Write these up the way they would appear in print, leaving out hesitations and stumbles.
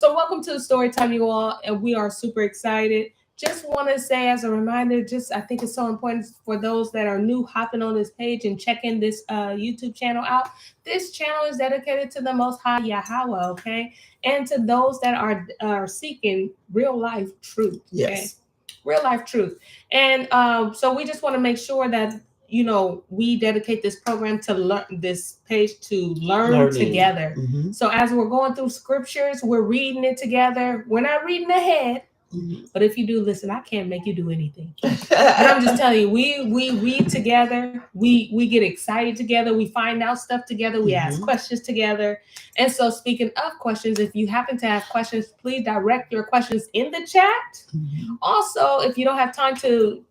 So welcome to the story time, you all, and we are super excited. Just want to say as a reminder, I think it's so important for those that are new hopping on this page and checking this YouTube channel out. This channel is dedicated to the Most High Yahuah, okay? And to those that are seeking real life truth, okay? Yes. Real life truth. And so we just want to make sure that we dedicate this program to learn, this page to learn together. Mm-hmm. So as we're going through scriptures, we're reading it together. We're not reading ahead, but if you do listen, I can't make you do anything. But I'm just telling you, we read together. We get excited together. We find out stuff together. We ask questions together. And so, speaking of questions, if you happen to have questions, please direct your questions in the chat. Also, if you don't have time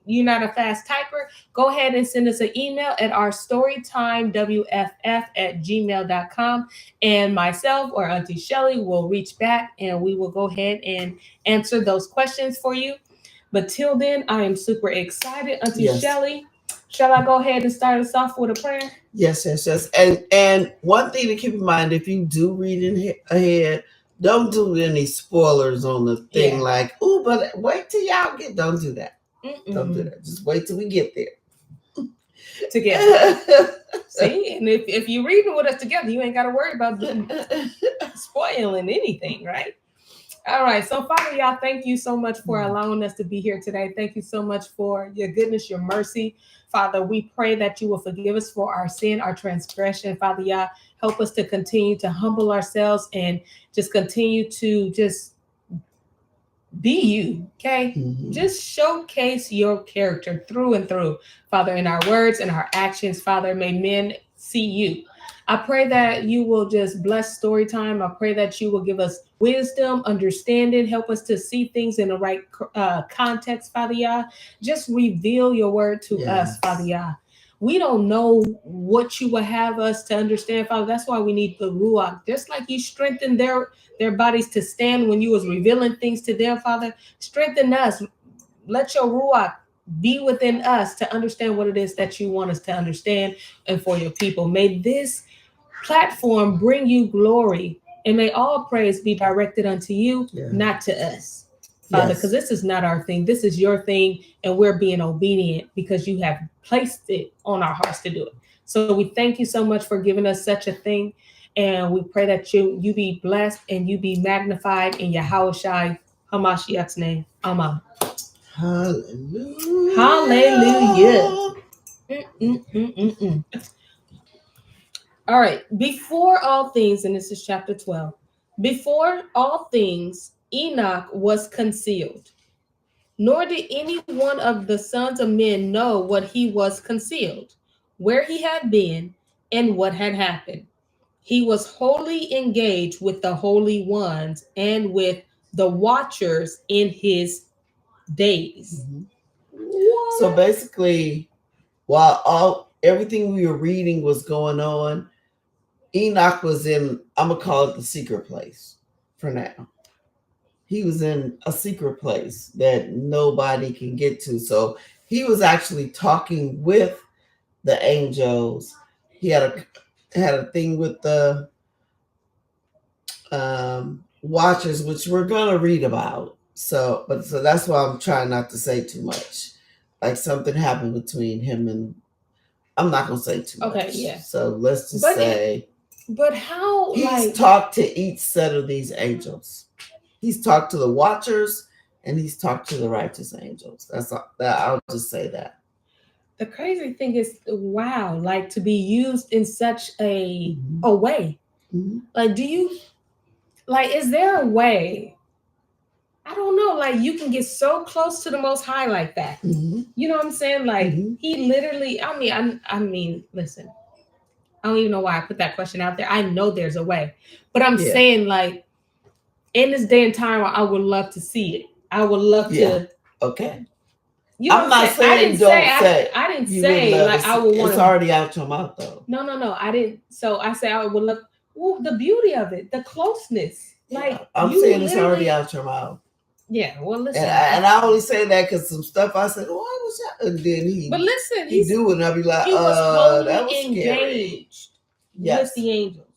you're not a fast typer, go ahead and send us an email at our storytimewff@gmail.com. And myself or Auntie Shelly will reach back and we will go ahead and answer those questions for you. But till then, I am super excited. Auntie Shelly, shall I go ahead and start us off with a prayer? Yes. And one thing to keep in mind, if you do read ahead, don't do any spoilers on the thing like, oh, but wait till y'all don't do that. Don't do that. Just wait till we get there. Together. See, and if you're reading with us together, you ain't got to worry about spoiling anything, right? All right. So, Father, y'all, thank you so much for allowing us to be here today. Thank you so much for your goodness, your mercy. Father, we pray that you will forgive us for our sin, our transgression. Father, y'all, help us to continue to humble ourselves and just continue to just be you, okay? Just showcase your character through and through, Father, in our words and our actions. Father, may men see you. I pray that you will just bless story time. I pray that you will give us wisdom, understanding, help us to see things in the right context, Father Yah. Just reveal your word to us, Father Yah. We don't know what you will have us to understand, Father. That's why we need the Ruach. Just like you strengthened their bodies to stand when you was revealing things to them, Father, strengthen us. Let your Ruach be within us to understand what it is that you want us to understand and for your people. May this platform bring you glory, and may all praise be directed unto you, not to us, Father, because this is not our thing. This is your thing, and we're being obedient because you have placed it on our hearts to do it. So we thank you so much for giving us such a thing, and we pray that you be blessed and you be magnified in Yahuah Shai Hamashiach's name. Amen. Hallelujah. Hallelujah. All right. Before all things, and this is chapter 12. Before all things, Enoch was concealed, nor did any one of the sons of men know what he was concealed, where he had been, and what had happened. He was wholly engaged with the holy ones and with the watchers in his days. So basically, while everything we were reading was going on, Enoch was in, I'm going to call it the secret place for now. He was in a secret place that nobody can get to. So he was actually talking with the angels. He had a thing with the watchers, which we're going to read about. So that's why I'm trying not to say too much. Like something happened between him and, I'm not going to say too much. Okay, yeah. So let's just say. But how? He's talked to each set of these angels. He's talked to the watchers and he's talked to the righteous angels. I'll just say that. The crazy thing is, wow, like to be used in such a way. Like, is there a way? I don't know. Like, you can get so close to the Most High like that. You know what I'm saying? Like, he literally, I mean, listen, I don't even know why I put that question out there. I know there's a way, but I'm saying, like, in this day and time, I would love to see it. I would love to. Okay. You know, I'm not saying I didn't say like I would want. It's already out your mouth though. No, I didn't. So I say I would love. Well, the beauty of it, the closeness. Like I'm saying it's already out your mouth. Yeah. Well, listen. And I only say that because some stuff I said, "Oh, I was," and then he. But listen, he do it, and I'll be like, he was wholly that was engaged with the angels,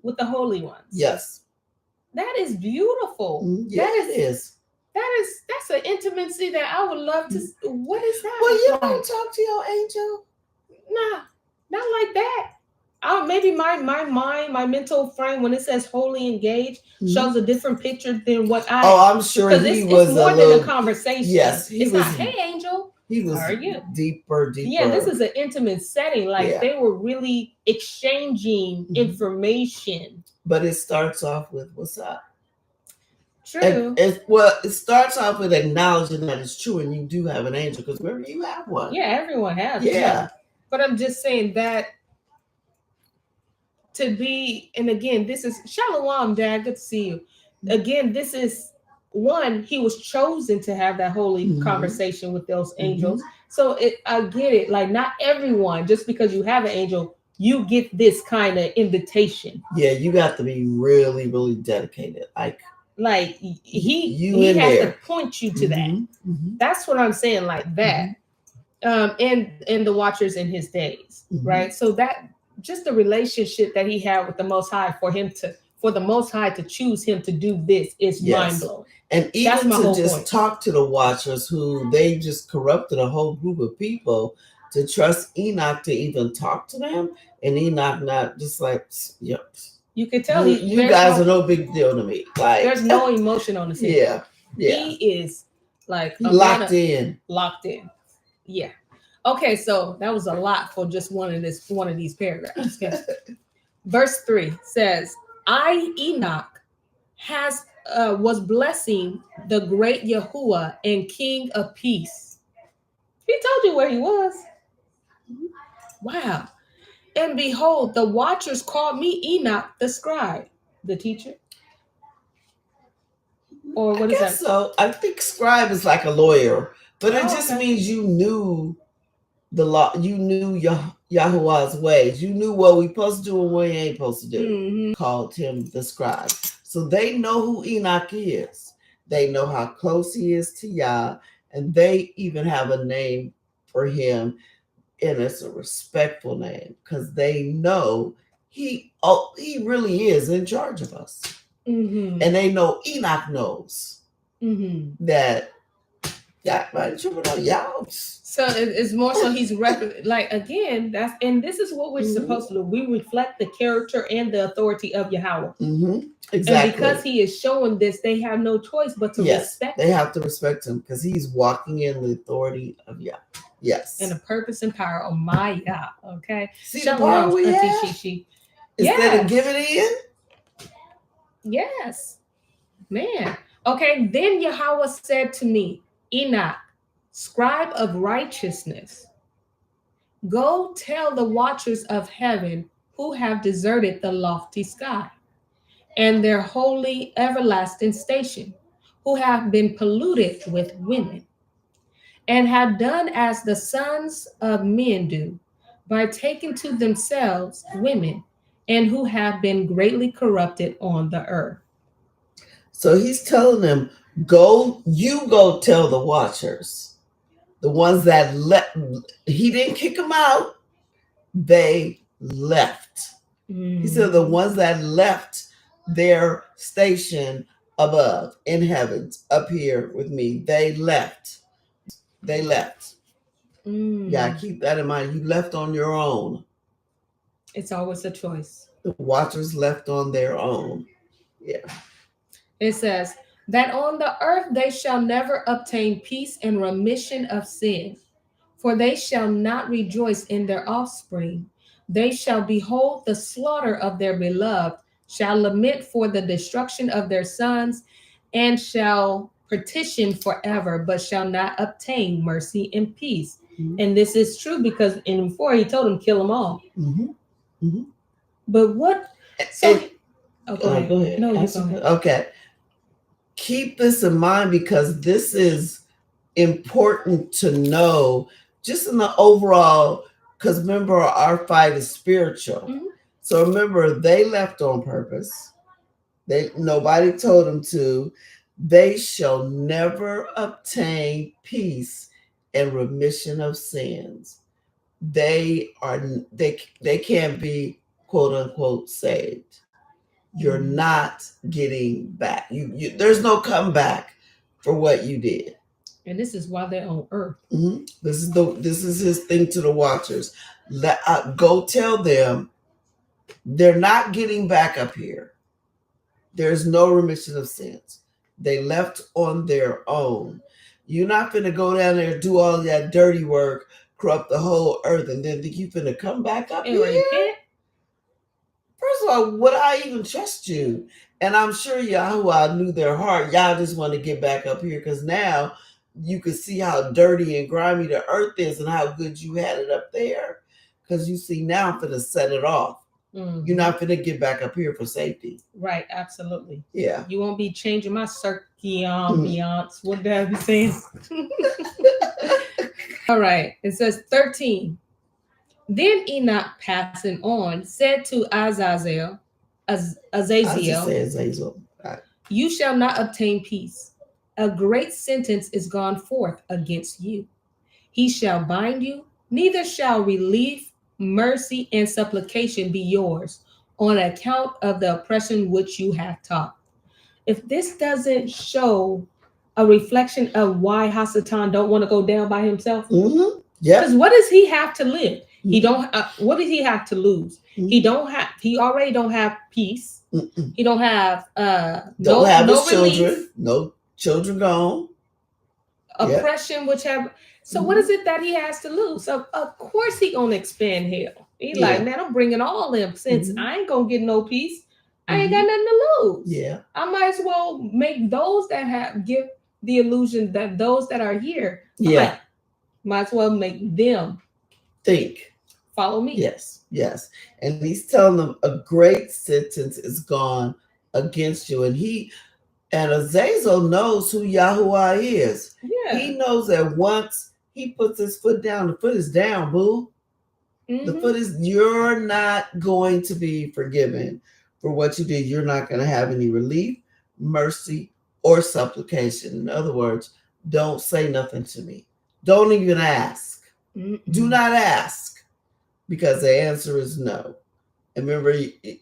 with the holy ones. Yes. That is beautiful. Yeah, it is. That's an intimacy that I would love to. What is that? Well, you don't talk to your angel. Nah, not like that. Maybe my mind, my mental frame, when it says wholly engaged, shows a different picture than what I. Oh, I'm sure he was it's more than a conversation. Yes, it's not. Hey, angel. He was how are you? Deeper. Yeah, this is an intimate setting. Like they were really exchanging information. But it starts off with what's up. True. It starts off with acknowledging that it's true, and you do have an angel, because remember, you have one. Yeah, everyone has. Yeah. But I'm just saying that to be, and again, this is Shalom, Dad. Good to see you. Again, this is one, he was chosen to have that holy conversation with those angels. So I get it. Like, not everyone, just because you have an angel, you get this kind of invitation. Yeah, you got to be really, really dedicated. Like he has to point you to that. That's what I'm saying, like that. And the watchers in his days, right? So that just the relationship that he had with the Most High, for the Most High to choose him to do this is mind blowing. And even to just talk to the watchers, who they just corrupted a whole group of people, to trust Enoch to even talk to them, and Enoch not just like, yep. You could tell you guys are no big deal to me. Like, there's no emotion on his head. Yeah. He is like locked in. Yeah. Okay, so that was a lot for just one of these paragraphs. Okay. Verse 3 says, I, Enoch, was blessing the great Yahuah and King of Peace. He told you where he was. Wow. And behold, the watchers called me Enoch, the scribe, the teacher. Or what is that? So I think scribe is like a lawyer, but it just means you knew the law. You knew Yahuah's ways. You knew what we supposed to do and what we ain't supposed to do. Called him the scribe. So they know who Enoch is. They know how close he is to Yah, and they even have a name for him. And it's a respectful name, because they know he really is in charge of us. And they know Enoch knows that might y'all. So it's more so he's like, again, this is what we're supposed to do. We reflect the character and the authority of Yahuah. Exactly. And because he is showing this, they have no choice but to respect him. They have to respect him, because he's walking in the authority of Yah. Yes. And the purpose and power of my Yah. Okay. See the power we have? Instead of giving in? Yes. Man. Okay. Then Yahuah said to me, Enoch, scribe of righteousness, go tell the watchers of heaven who have deserted the lofty sky and their holy everlasting station, who have been polluted with women, and have done as the sons of men do, by taking to themselves women, and who have been greatly corrupted on the earth. So he's telling them, go tell the watchers, the ones that left. He didn't kick them out. They left. He said the ones that left their station above in heavens up here with me, they left. Yeah, keep that in mind. You left on your own. It's always a choice. The watchers left on their own. Yeah. It says that on the earth they shall never obtain peace and remission of sin, for they shall not rejoice in their offspring. They shall behold the slaughter of their beloved, shall lament for the destruction of their sons, and shall petition forever, but shall not obtain mercy and peace. And this is true, because in before he told them, kill them all. But what? So go ahead. No, you go ahead. Okay. Keep this in mind, because this is important to know, just in the overall, because remember, our fight is spiritual. So remember, they left on purpose. Nobody told them to. They shall never obtain peace and remission of sins. They can't be, quote unquote, saved. you're not getting back. You there's no comeback for what you did. And this is why they're on earth. Mm-hmm. This is his thing to the watchers. Go tell them they're not getting back up here. There's no remission of sins. They left on their own. You're not going to go down there and do all that dirty work, corrupt the whole earth, and then think you're going to come back up here? Repent. First of all, would I even trust you? And I'm sure Yahuah knew their heart. Y'all just want to get back up here because now you can see how dirty and grimy the earth is and how good you had it up there. Because you see, now I'm going to set it off. Mm-hmm. You're not going to get back up here for safety. Right, absolutely. Yeah. You won't be changing my ambiance. What did I be saying? All right. It says 13. Then Enoch, passing on, said to Azazel, right. You shall not obtain peace. A great sentence is gone forth against you. He shall bind you, neither shall relief, mercy, and supplication be yours on account of the oppression which you have taught. If this doesn't show a reflection of why Hasatan don't want to go down by himself, because what does he have to live? He don't. What does he have to lose? He don't have. He already don't have peace. He don't have. Don't have his children. No children gone. Oppression, which have. So what is it that he has to lose? So of course he gonna expand hell. He like, man, I'm bringing all them since I ain't gonna get no peace. I ain't got nothing to lose. Yeah, I might as well make those that give the illusion that those that are here. Yeah, might as well make them think. Follow me. Yes. And he's telling them a great sentence is gone against you. And Azazel knows who Yahuah is. Yeah. He knows that once he puts his foot down, the foot is down, boo. The foot is, you're not going to be forgiven for what you did. You're not going to have any relief, mercy, or supplication. In other words, don't say nothing to me. Don't even ask. Do not ask. Because the answer is no. And remember,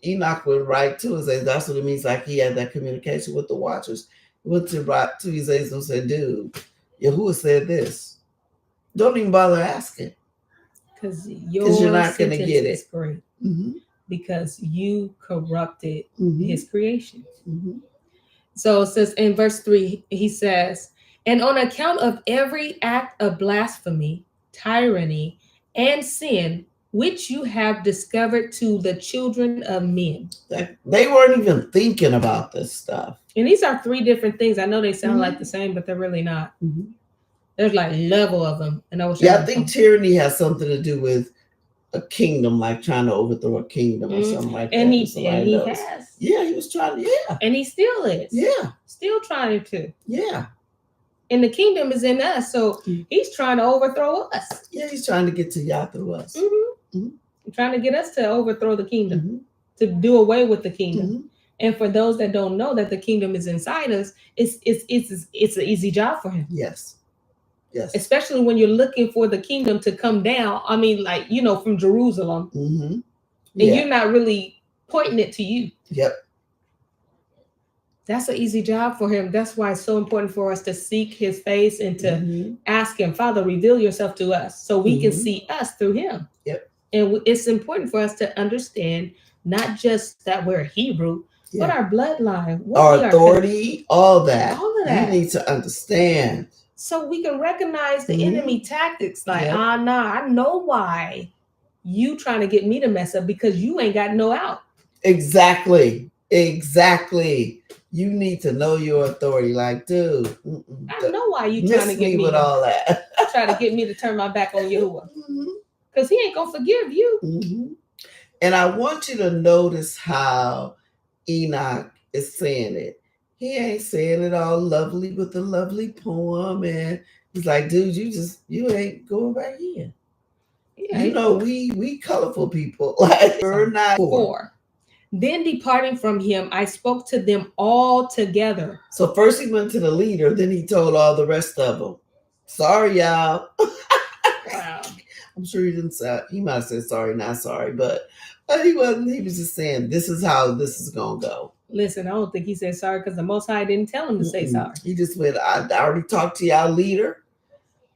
Enoch would write to us, and that's what it means, like he had that communication with the watchers. He went to Azazel and said, dude, Yahuah said this. Don't even bother asking. Because you're not going to get it. Great. Because you corrupted his creation. So it says in verse 3, he says, and on account of every act of blasphemy, tyranny, and sin, which you have discovered to the children of men. They weren't even thinking about this stuff. And these are 3 different things. I know they sound like the same, but they're really not. There's like level of them. And I think tyranny has something to do with a kingdom, like trying to overthrow a kingdom or something like that. And he has. Yeah, he was trying to, And he still is. Yeah. Still trying to. Yeah. And the kingdom is in us, so he's trying to overthrow us. Yeah, he's trying to get to Yah through us. Trying to get us to overthrow the kingdom, to do away with the kingdom. And for those that don't know that the kingdom is inside us, it's an easy job for him. Yes. Especially when you're looking for the kingdom to come down. I mean, like, from Jerusalem, and you're not really pointing it to you. Yep. That's an easy job for him. That's why it's so important for us to seek his face and to ask him, Father, reveal yourself to us so we can see us through him. Yep. And it's important for us to understand not just that we're Hebrew, but our bloodline, our authority, all that. All of that. You need to understand. So we can recognize the enemy tactics. Like, I know why you trying to get me to mess up because you ain't got no out. Exactly. You need to know your authority. Like, dude, I know why you trying to get me with all that. Try to get me to turn my back on Yahuah. Because he ain't going to forgive you. And I want you to notice how Enoch is saying it. He ain't saying it all lovely with a lovely poem. And he's like, dude, you ain't going back in. Yeah, we colorful people. Like, we're not 4. Then departing from him, I spoke to them all together. So first he went to the leader, then he told all the rest of them, sorry, y'all. Wow. I'm sure he didn't say, he might have said sorry, not sorry, but He wasn't. He was just saying, "This is how this is gonna go." Listen, I don't think he said sorry because the Most High didn't tell him to say sorry. He just went, I already talked to y'all leader.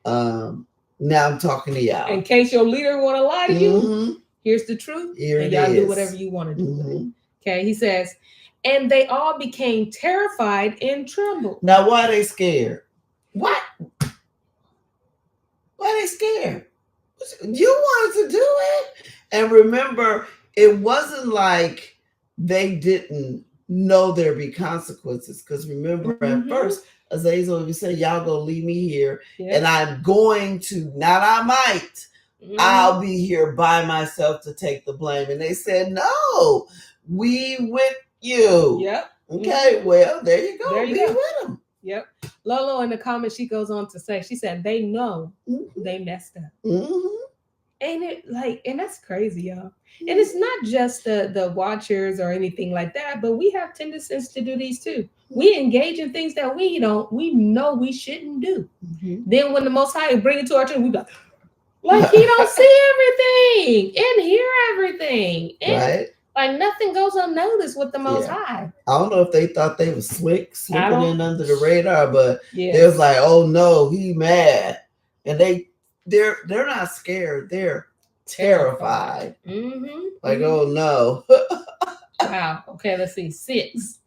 Now I'm talking to y'all. In case your leader want to lie to you, here's the truth. Here and it y'all is. do whatever you want to do with it. Okay, he says, and they all became terrified and trembled. Now, why are they scared? What? Why are they scared? You wanted to do it. And remember, it wasn't like they didn't know there'd be consequences. Because remember, at first, Azazel would say, y'all gonna leave me here. And I'm going to, not I might, I'll be here by myself to take the blame. And they said, no, we with you. Yep. Okay, well, there you go. There you be go. with them. Yep. Lolo in the comments, she goes on to say, she said, they know they messed up. Ain't it like, and that's crazy, y'all. And it's not just the watchers or anything like that, but we have tendencies to do these too. We engage in things that we know we shouldn't do. Then when the Most High bring it to our church, we go, like he don't see everything and hear everything. And right. Like nothing goes unnoticed with the Most High. I don't know if they thought they were slipping in under the radar, but it was like, oh no, he mad. And they're not scared, they're terrified. Like, oh no. Wow. Okay, let's see. 6.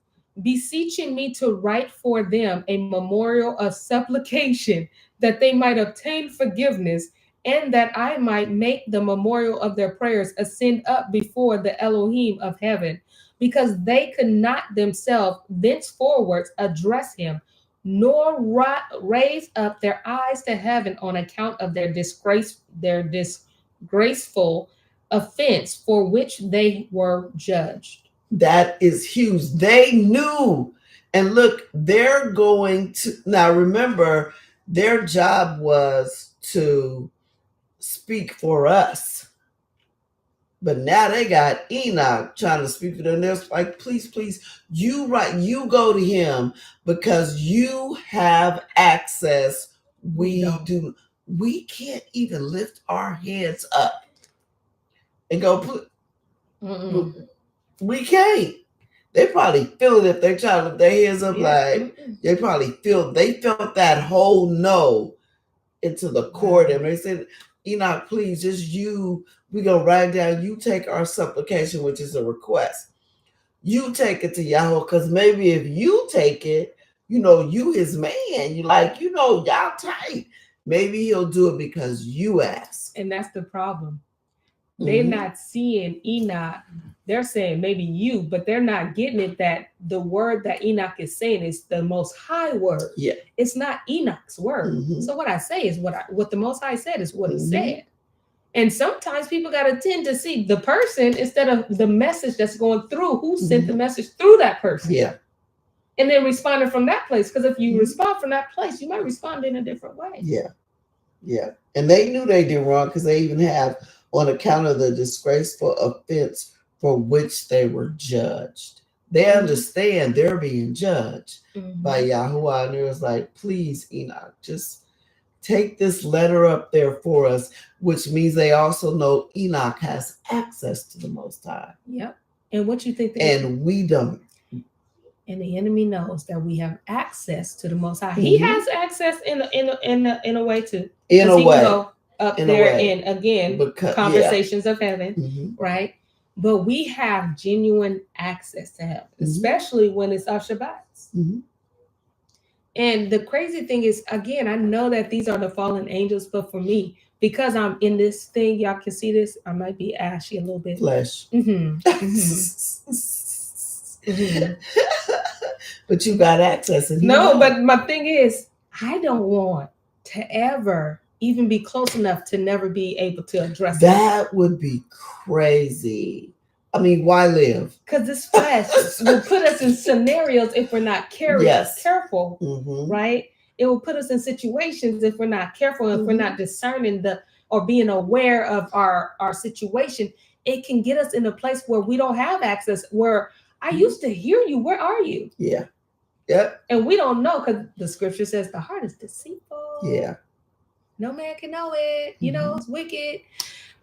Beseeching me to write for them a memorial of supplication that they might obtain forgiveness, and that I might make the memorial of their prayers ascend up before the Elohim of heaven, because they could not themselves thenceforward address him, nor raise up their eyes to heaven on account of their disgraceful offense for which they were judged. That is huge. They knew. And look, they're going to, now remember, their job was to speak for us. But now they got Enoch trying to speak for them. They're like, please, you go to him because you have access. We do. We can't even lift our heads up and go, we can't. They probably feel it if they try to lift their heads up. Like they felt that whole no into the court, and they said, Enoch, please, just you, we gonna write down, you take our supplication, which is a request. You take it to Yahuah, because maybe if you take it, you his man, y'all tight. Maybe he'll do it because you ask. And that's the problem. They're not seeing Enoch. They're saying maybe you, but they're not getting it that the word that Enoch is saying is the Most High word. Yeah. It's not Enoch's word. So what I say is what the Most High said is what he said. And sometimes people got to tend to see the person instead of the message that's going through, who sent the message through that person. Yeah. And then responding from that place. Because if you respond from that place, you might respond in a different way. Yeah. Yeah. And they knew they did wrong because they even have, on account of the disgraceful offense for which they were judged. They understand they're being judged by Yahuah. And it was like, please, Enoch, just take this letter up there for us, which means they also know Enoch has access to the Most High. Yep. And what you think? And we don't. And the enemy knows that we have access to the Most High. He has access in a way too. In a way. Go up in there and again, conversations of heaven, right? But we have genuine access to heaven, especially when it's our Shabbats. And the crazy thing is, again, I know that these are the fallen angels, but for me, because I'm in this thing, y'all can see this, I might be ashy a little bit. Flesh. But you got access. No, but my thing is, I don't want to ever even be close enough to never be able to address that. Would be crazy. I mean, why live? Because this flesh will put us in scenarios if we're not careful, right? It will put us in situations if we're not careful, if we're not discerning or being aware of our situation. It can get us in a place where we don't have access, where I used to hear you. Where are you? Yeah. Yep. And we don't know, because the scripture says the heart is deceitful. Yeah. No man can know it. It's wicked.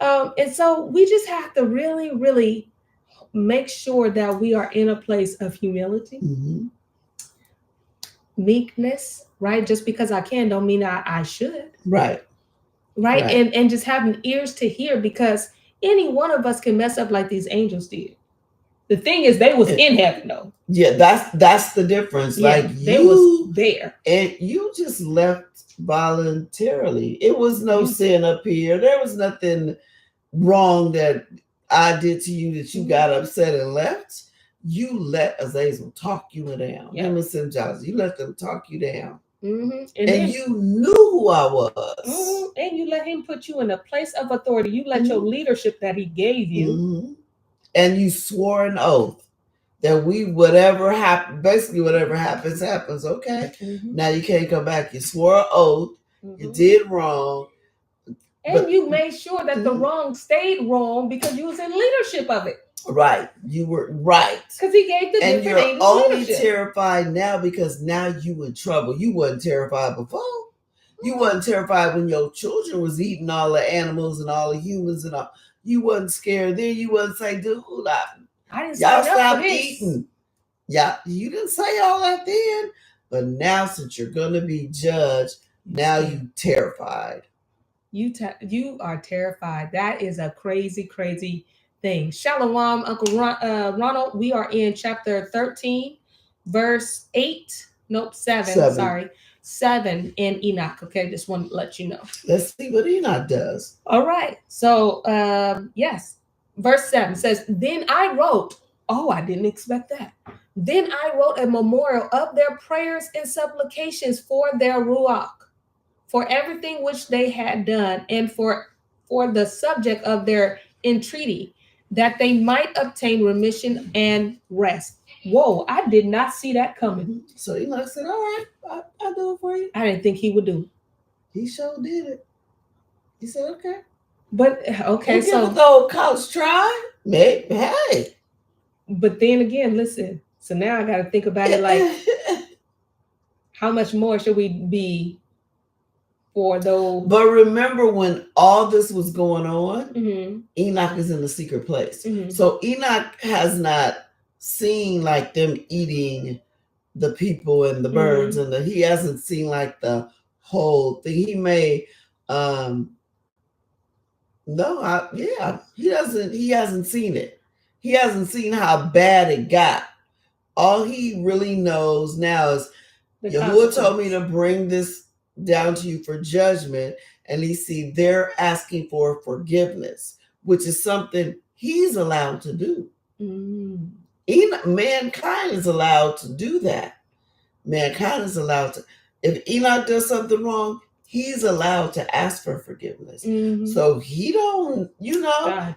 And so we just have to really, really make sure that we are in a place of humility, meekness, right? Just because I can don't mean I should. Right. Right. And just having ears to hear, because any one of us can mess up like these angels did. The thing is, they was in heaven though. Yeah, that's the difference. Yeah, like they was there. And you just left voluntarily. It was no sin up here. There was nothing wrong that I did to you that you got upset and left. You let Azazel talk you down. Him and St. John's. You let them talk you down. And then, you knew who I was. And you let him put you in a place of authority. You let your leadership that he gave you. And you swore an oath that whatever happens, basically whatever happens, happens. Okay. Now you can't come back. You swore an oath. You did wrong. And you made sure that the wrong stayed wrong because you was in leadership of it. Right. You were right. Because he gave the and different angels you're only leadership. Terrified now because now you in trouble. You wasn't terrified before. You wasn't terrified when your children was eating all the animals and all the humans and all. You wasn't scared then. You wasn't saying, dude, I didn't y'all stop eating. Yeah, you didn't say all that then. But now, since you're going to be judged, now you terrified. You are terrified. That is a crazy, crazy thing. Shalom, Uncle Ronald. We are in chapter 13, verse 8. Nope, 7. Sorry. 7 in Enoch. Okay, just want to let you know. Let's see what Enoch does. All right. So, yes. Verse 7 says, Then I wrote, I didn't expect that. Then I wrote a memorial of their prayers and supplications for their Ruach, for everything which they had done, and for the subject of their entreaty, that they might obtain remission and rest. Whoa, I did not see that coming. So Enoch said, all right, I'll do it for you. I didn't think he would do it. He sure did it. He said, okay. But, okay, so. Give it the old college try. Maybe, hey. But then again, listen. So now I got to think about it like, how much more should we be for those? But remember when all this was going on, Enoch is in the secret place. So Enoch has not seen like them eating the people and the birds and he hasn't seen like the whole thing. He may he hasn't seen it. He hasn't seen how bad it got. All he really knows now is Yahuah told me to bring this down to you for judgment. And they're asking for forgiveness, which is something he's allowed to do. Mankind is allowed to do that. Mankind is allowed to. If Enoch does something wrong, he's allowed to ask for forgiveness. So he don't,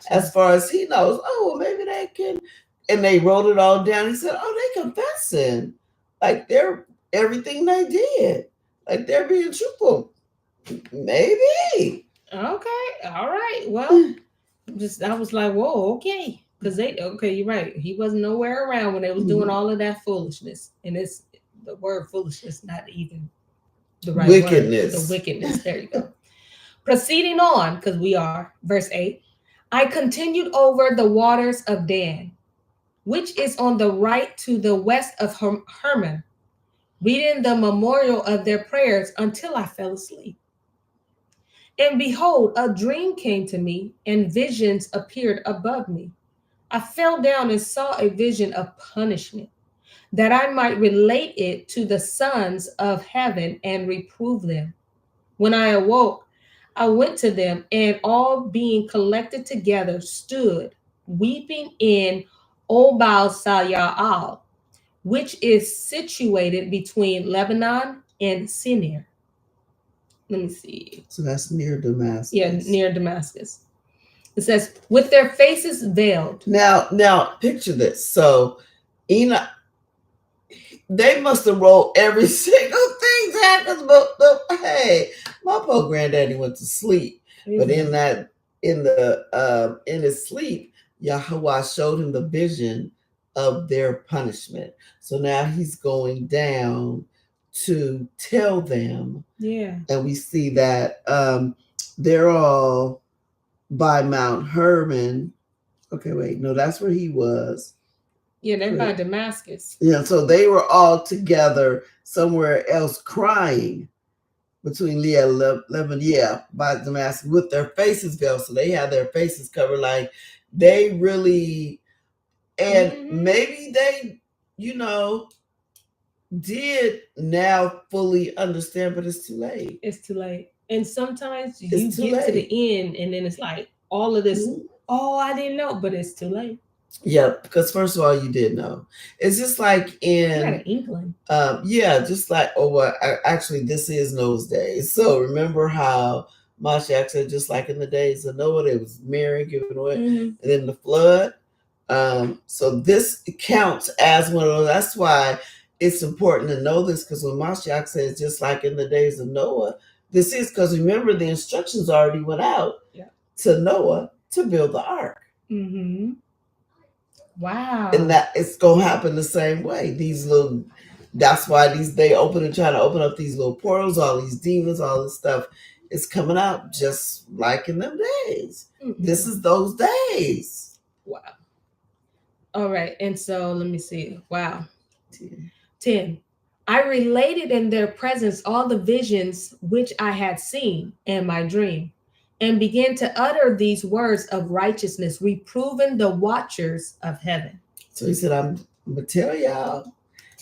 as far as he knows, maybe they can. And they wrote it all down. He said, they confessing. Like they're everything they did. Like they're being truthful. Maybe. Okay. All right. Well, I was like, whoa, okay. Because you're right. He wasn't nowhere around when they was doing all of that foolishness. And it's the word foolishness, not even the right wickedness. Word. The wickedness. There you go. Proceeding on, because we are, verse 8. I continued over the waters of Dan, which is on the right to the west of Hermon, reading the memorial of their prayers until I fell asleep. And behold, a dream came to me, and visions appeared above me. I fell down and saw a vision of punishment, that I might relate it to the sons of heaven and reprove them. When I awoke, I went to them, and all being collected together stood, weeping in Obal Sayal, which is situated between Lebanon and Sinir. Let me see. So that's near Damascus. Yeah, near Damascus. It says, with their faces veiled. Now picture this. So Enoch, they must have rolled every single thing that happens. But hey, my poor granddaddy went to sleep. But in his sleep, Yahuah showed him the vision of their punishment. So now he's going down to tell them. Yeah. And we see that they're all by Mount Hermon. Okay, wait, no, that's where he was. Yeah, they're by Damascus. Yeah, so they were all together somewhere else crying between Leah and Lebanon, by Damascus with their faces veiled. So they had their faces covered, like they really, and maybe they, did now fully understand, but it's too late. It's too late. And sometimes you get to the end and then it's like all of this, oh, I didn't know, but it's too late. Yeah, because first of all, you did know. It's just like in England. Just like actually this is Noah's days. So remember how Mashiach said, just like in the days of Noah, there was marrying, giving away, and then the flood. So this counts as one of those. That's why it's important to know this, because when Mashiach says, just like in the days of Noah, this is because remember the instructions already went out to Noah to build the ark. Wow. And that it's gonna happen the same way. That's why they trying to open up these little portals, all these demons, all this stuff is coming out just like in them days. This is those days. Wow. All right. And so let me see. Wow. 10. I related in their presence all the visions which I had seen in my dream, and began to utter these words of righteousness, reproving the watchers of heaven. So he said, I'm gonna tell y'all,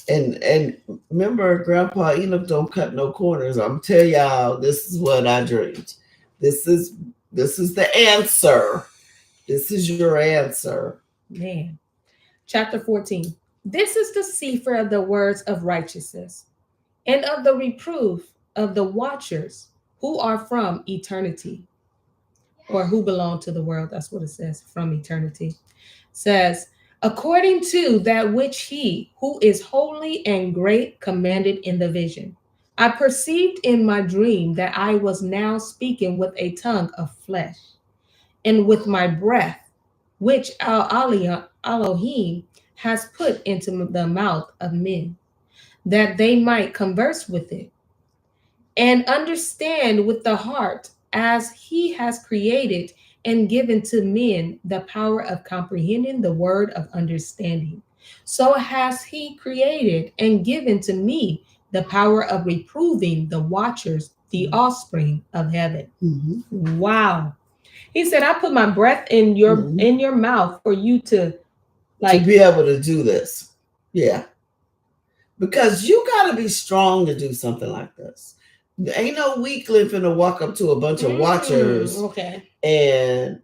and remember, Grandpa Enoch don't cut no corners. I'm gonna tell y'all, this is what I dreamed. This is the answer. This is your answer. Man. Chapter 14. This is the cipher of the words of righteousness, and of the reproof of the watchers who are from eternity, or who belong to the world. That's what it says, from eternity. Says, according to that which he who is holy and great commanded in the vision. I perceived in my dream that I was now speaking with a tongue of flesh, and with my breath, which Elohim has put into the mouth of men, that they might converse with it, and understand with the heart, as he has created and given to men the power of comprehending the word of understanding. So has he created and given to me the power of reproving the watchers, the offspring of heaven. Wow. He said, I put my breath in your mouth for you to be able to do this. Yeah. Because you got to be strong to do something like this. Ain't no weakling finna walk up to a bunch of watchers and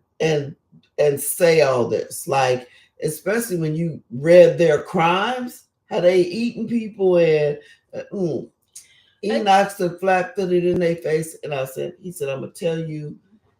say all this. Like, especially when you read their crimes, how they eating people, and Enoch stood flat-footed in their face, and he said, I'm gonna tell you,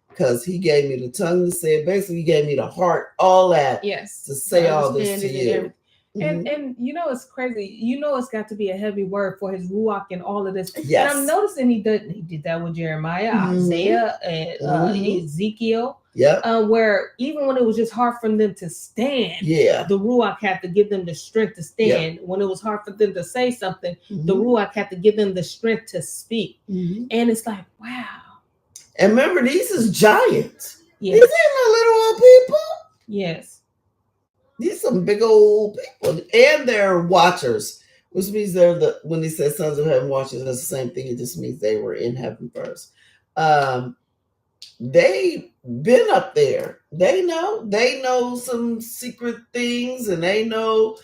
because he gave me the tongue to say it. Basically, he gave me the heart, all that, to say all this to you. And it's crazy. It's got to be a heavy word for his ruach and all of this. Yes. And I'm noticing he did that with Jeremiah, Isaiah, and Ezekiel. Yeah. Where even when it was just hard for them to stand, the ruach had to give them the strength to stand. Yeah. When it was hard for them to say something, the ruach had to give them the strength to speak. And it's like, wow. And remember, these is giants. Yes. These ain't no little old people. Yes. These some big old people, and they're watchers, which means when he says sons of heaven watchers, that's the same thing. It just means they were in heaven first. They've been up there. They know some secret things, and they know,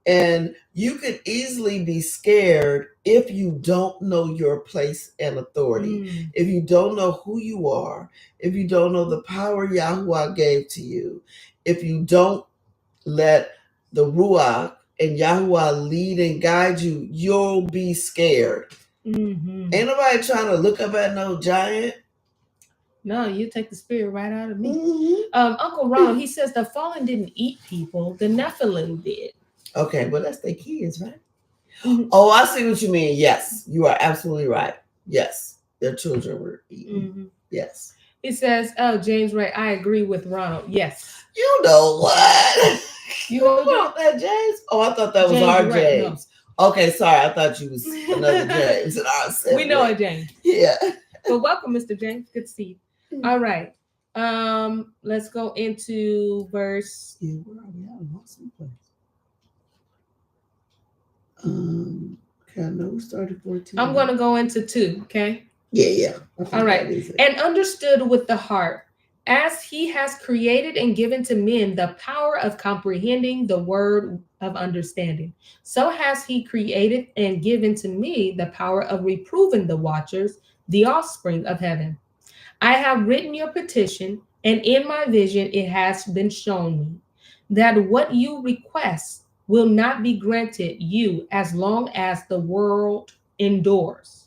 and you could easily be scared if you don't know your place and authority, if you don't know who you are, if you don't know the power Yahuah gave to you, if you don't let the Ruach and Yahuah lead and guide you, you'll be scared. Ain't nobody trying to look up at no giant. No, you take the spirit right out of me. Uncle Ron, he says the fallen didn't eat people, the Nephilim did. Okay, well, that's their kids, right? Oh, I see what you mean. Yes, you are absolutely right. Yes, their children were eaten. Yes. He says, oh, James Ray, I agree with Ronald. Yes. You know what? You know that, James? Oh, I thought that was our James. No. Okay, sorry. I thought you was another James. We know it, James. Yeah. Well, welcome, Mr. James. Good to see you. All right. Let's go into verse. Yeah, where are we? I lost some place. Okay, I know we started 14. I'm going to go into 2, okay? Yeah. All right. And understood with the heart, as he has created and given to men the power of comprehending the word of understanding, so has he created and given to me the power of reproving the watchers, the offspring of heaven. I have written your petition, and in my vision it has been shown me that what you request will not be granted you as long as the world endures.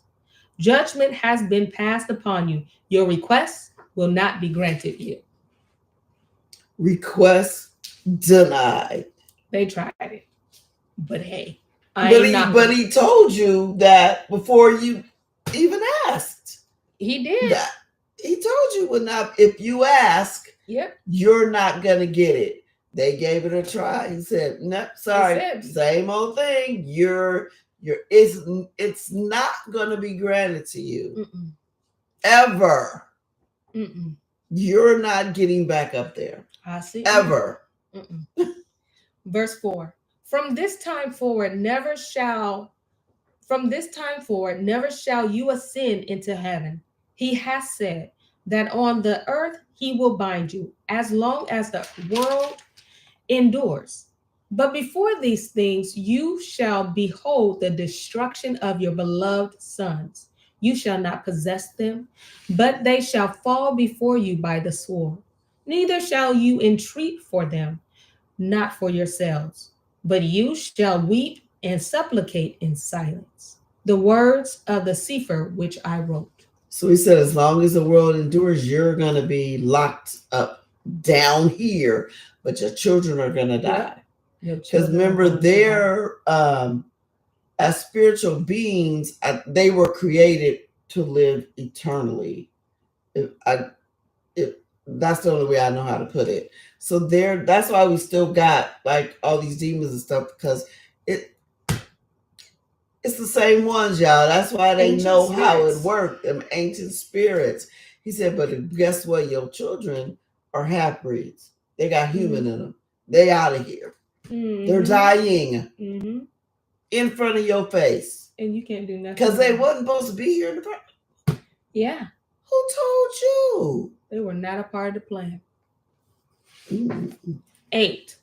Judgment has been passed upon you. Your request will not be granted you. Request denied. They tried it. But hey, but he told you that before you even asked. He did. That he told you would not. If you ask, yep, you're not gonna get it. They gave it a try. He said, "No, sorry, same old thing. It's not gonna be granted to you ever. You're not getting back up there. I see. Ever." Verse 4. From this time forward, never shall you ascend into heaven. He has said that on the earth he will bind you as long as the world endures. But before these things, you shall behold the destruction of your beloved sons. You shall not possess them, but they shall fall before you by the sword. Neither shall you entreat for them, not for yourselves, but you shall weep and supplicate in silence. The words of the Sefer which I wrote. So he said, as long as the world endures, you're going to be locked up down here, but your children are going to die. Because remember, they're, as spiritual beings, they were created to live eternally. That's the only way I know how to put it. So that's why we still got like all these demons and stuff, because it's the same ones, y'all. That's why they know how it worked. Them ancient spirits. He said, but guess what? Your children are half-breeds. They got human in them. They out of here. They're dying in front of your face. And you can't do nothing. Because they wasn't supposed to be here in the first. Yeah. Who told you? They were not a part of the plan. 8.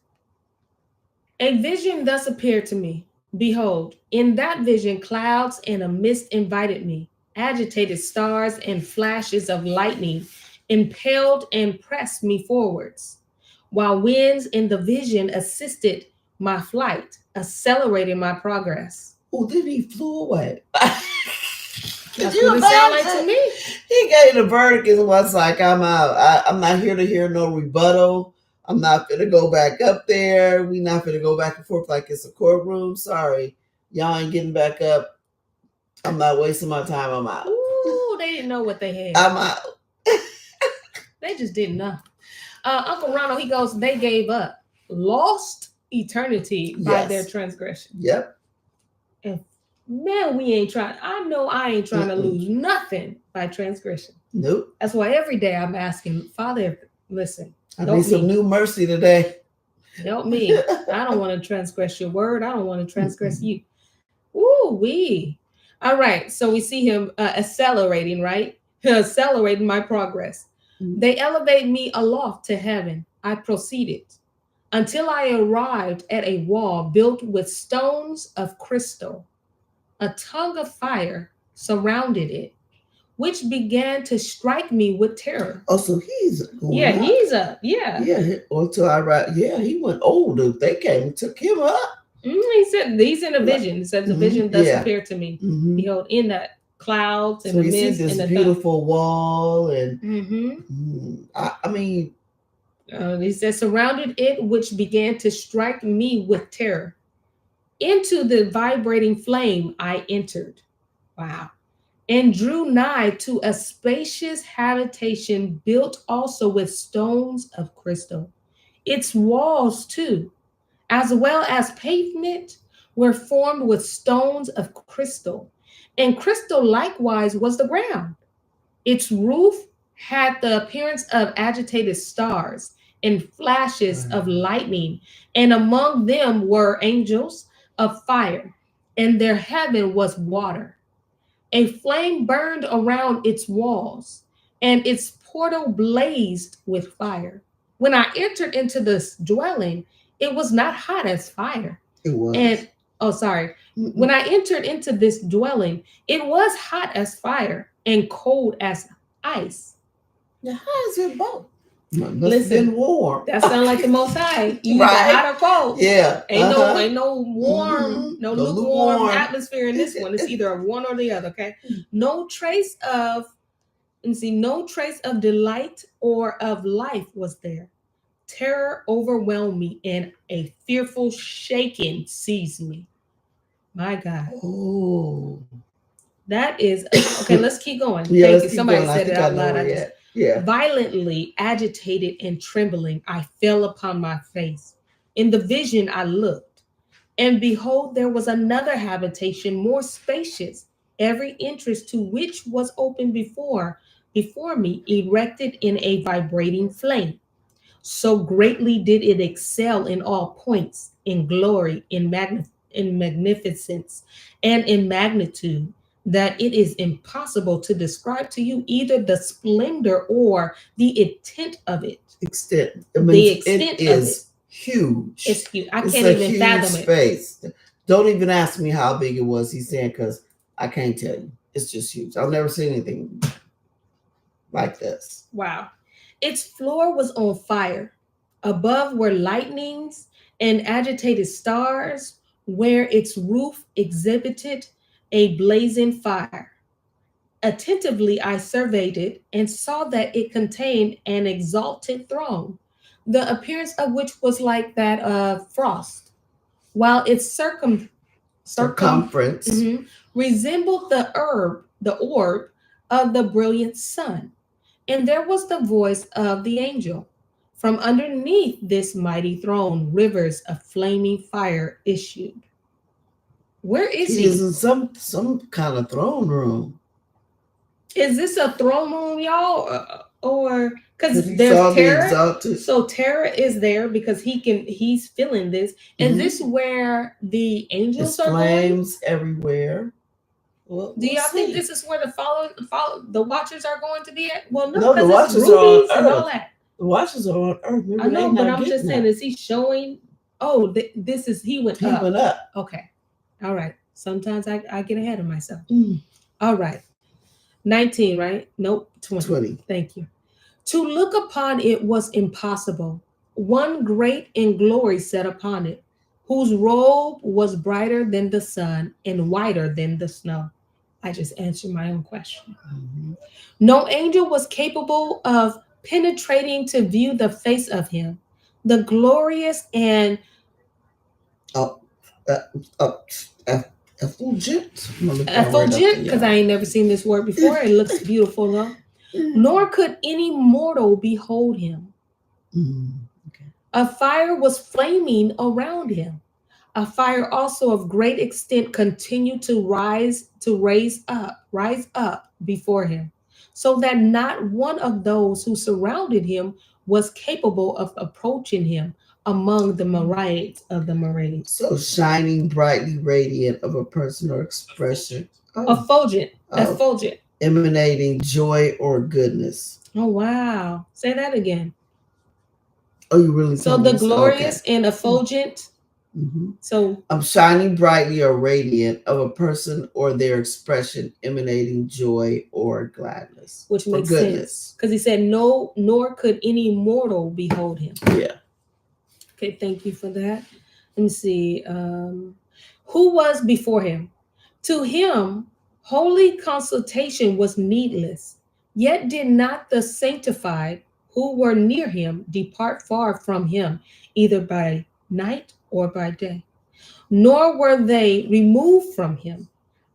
A vision thus appeared to me. Behold, in that vision, clouds and a mist invited me. Agitated stars and flashes of lightning impelled and pressed me forwards, while winds in the vision assisted my flight, accelerating my progress. Oh, then he flew away. That's what it sounded like to me. He gave the verdict and was like, I'm out. I'm not here to hear no rebuttal. I'm not going to go back up there. We're not going to go back and forth like it's a courtroom. Sorry. Y'all ain't getting back up. I'm not wasting my time. I'm out. Ooh, they didn't know what they had. I'm out. They just didn't know. Uncle Ronald, he goes, they gave up. Lost eternity by their transgression. Yep. And man, we ain't trying. I know I ain't trying to lose nothing by transgression. Nope. That's why every day I'm asking, Father, listen. I need some new mercy today. Help me. I don't want to transgress your word. I don't want to transgress you. Ooh, wee. All right. So we see him accelerating, right? Accelerating my progress. They elevate me aloft to heaven. I proceeded until I arrived at a wall built with stones of crystal. A tongue of fire surrounded it, which began to strike me with terror. Oh, so he's going Yeah, up. he's up. Yeah. Yeah. Until I arrived. Yeah, he went older. They came and took him up. He said, he's in a vision. It says, the vision thus appeared to me. Behold, in the clouds and so the mist see this and the beautiful wall. And I mean, he said, surrounded it, which began to strike me with terror. Into the vibrating flame I entered. Wow. And drew nigh to a spacious habitation built also with stones of crystal. Its walls, too, as well as pavement, were formed with stones of crystal, and crystal likewise was the ground. Its roof had the appearance of agitated stars and flashes of lightning, and among them were angels of fire, and their heaven was water. A flame burned around its walls, and its portal blazed with fire. When I entered into this dwelling, it was not hot as fire. It was. And oh, sorry. When I entered into this dwelling, it was hot as fire and cold as ice. Now, how is it both? Listen, warm. That sounds like the Most High. You Right. either hot or cold. Yeah. Ain't no warm, no The lukewarm atmosphere in this one. It's either one or the other. Okay. No trace of delight or of life was there. Terror overwhelmed me, and a fearful shaking seized me. My God. Oh. That is okay. Let's keep going. Yeah, Thank let's you. keep Somebody going. said it out loud. Yeah. Violently agitated and trembling, I fell upon my face. In the vision, I looked, and behold, there was another habitation more spacious, every entrance to which was open before me, erected in a vibrating flame. So greatly did it excel in all points, in glory, in magnificence, and in magnitude, that it is impossible to describe to you either the splendor or the extent of it. The extent it is huge. It's huge. I can't even fathom space. Don't even ask me how big it was. He's saying, because I can't tell you. It's just huge. I've never seen anything like this. Wow. Its floor was on fire. Above were lightnings and agitated stars, where its roof exhibited a blazing fire. Attentively I surveyed it and saw that it contained an exalted throne, the appearance of which was like that of frost, while its circumference resembled the orb of the brilliant sun. And there was the voice of the angel. From underneath this mighty throne, rivers of flaming fire issued. Where is he? He is in some kind of throne room. Is this a throne room, y'all? Or because there's terror. So terror is there because he's feeling this. And this is where the angels are flames going? Everywhere. Well, do y'all think this is where the watchers are going to be at? Well, no, the watchers are on Earth. And all that. The watchers are on Earth. I know, but I'm just saying, is he showing? Oh, this is he went up. He went up. Okay, all right. Sometimes I get ahead of myself. All right, 19, right? Nope, 20. Thank you. To look upon it was impossible. One great in glory sat upon it, whose robe was brighter than the sun and whiter than the snow. I just answered my own question. No angel was capable of penetrating to view the face of him, the glorious and effulgent, because I ain't never seen this word before. It looks beautiful though. Nor could any mortal behold him. A fire was flaming around him. A fire also of great extent continued to rise up before him, so that not one of those who surrounded him was capable of approaching him among the myriads of the myriads. So shining brightly radiant of a person or expression. Effulgent. Emanating joy or goodness. Oh, wow. Say that again. Oh, you really? So the glorious and effulgent. So I'm shining brightly or radiant of a person or their expression emanating joy or gladness. Which makes sense. Because he said, no, nor could any mortal behold him. Yeah. Okay, thank you for that. Let me see. Who was before him? To him, holy consultation was needless. Yet did not the sanctified who were near him depart far from him, either by night or by day, nor were they removed from him.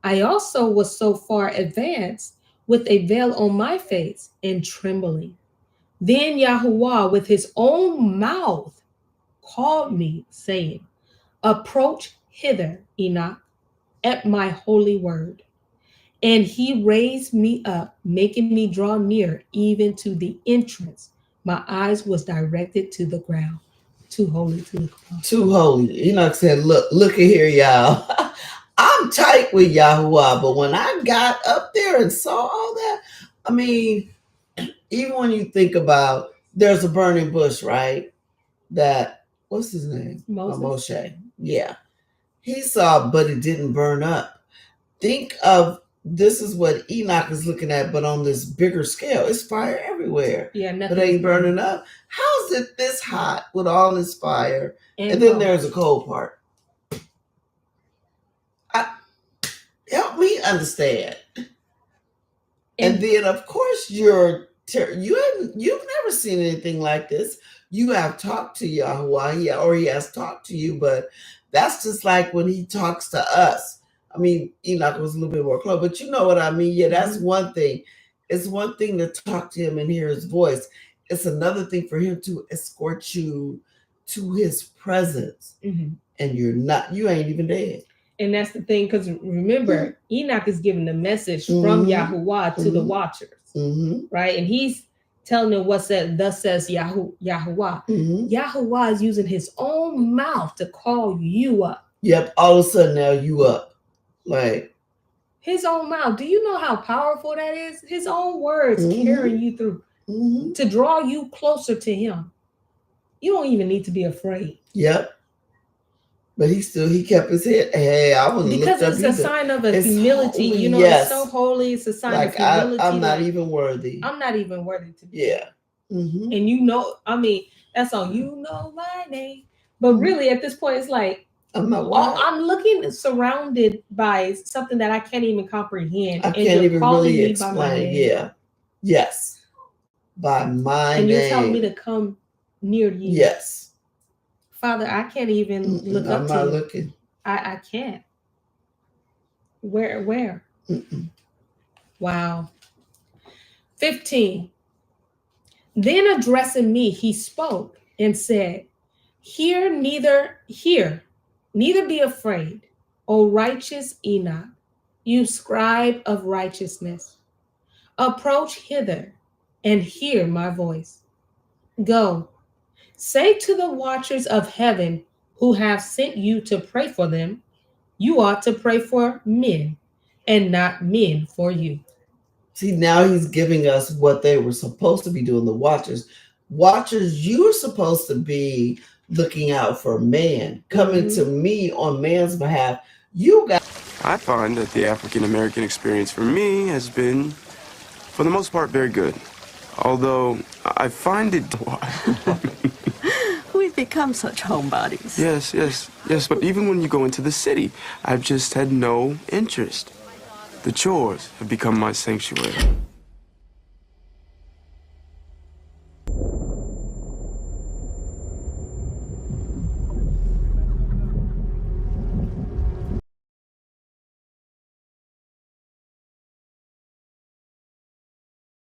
I also was so far advanced with a veil on my face and trembling. Then Yahuah with his own mouth called me, saying, approach hither, Enoch, at my holy word. And he raised me up, making me draw near even to the entrance. My eyes was directed to the ground. Too holy to look upon. Too holy. Enoch said, look at here, y'all. I'm tight with Yahuah, but when I got up there and saw all that, I mean, even when you think about, there's a burning bush, right? That, what's his name? Moshe. Yeah. He saw, but it didn't burn up. Think of, this is what Enoch is looking at, but on this bigger scale. It's fire everywhere. Yeah, but it ain't burning up. How's it this hot with all this fire? And then there's a cold part. Help me understand. And then, of course, you've never seen anything like this. You have talked to Yahuah, or he has talked to you, but that's just like when he talks to us. I mean, Enoch was a little bit more close, but you know what I mean? Yeah, that's one thing. It's one thing to talk to him and hear his voice. It's another thing for him to escort you to his presence. Mm-hmm. And you ain't even dead. And that's the thing, because remember, Enoch is giving the message from Yahuah to the watchers, right? And he's telling them what said, thus says Yahuah. Yahuah is using his own mouth to call you up. Yep, all of a sudden now you up. Like, his own mouth. Do you know how powerful that is? His own words carrying you through to draw you closer to him. You don't even need to be afraid. Yep. But he kept his head. Hey, I wouldn't look up. Because it's a sign of humility. Holy, it's so holy. It's a sign of humility. I'm not even worthy. I'm not even worthy to be. Yeah. And that's all. You know my name. But really, at this point, it's like, I'm looking surrounded by something that I can't even comprehend. I can't even really explain. Yeah. Yes. By my name. And you're telling me to come near you. Yes. Father, I can't even look up to you. I'm not looking. I can't. Where? Wow. 15. Then addressing me, he spoke and said, neither be afraid, O righteous Enoch, you scribe of righteousness. Approach hither and hear my voice. Go, say to the watchers of heaven who have sent you to pray for them, you ought to pray for men and not men for you. See, now he's giving us what they were supposed to be doing, the watchers. Watchers, you're supposed to be looking out for man, coming to me on man's behalf. I find that the African-American experience for me has been, for the most part, very good. Although, I find it... We've become such homebodies. Yes. But even when you go into the city, I've just had no interest. The chores have become my sanctuary.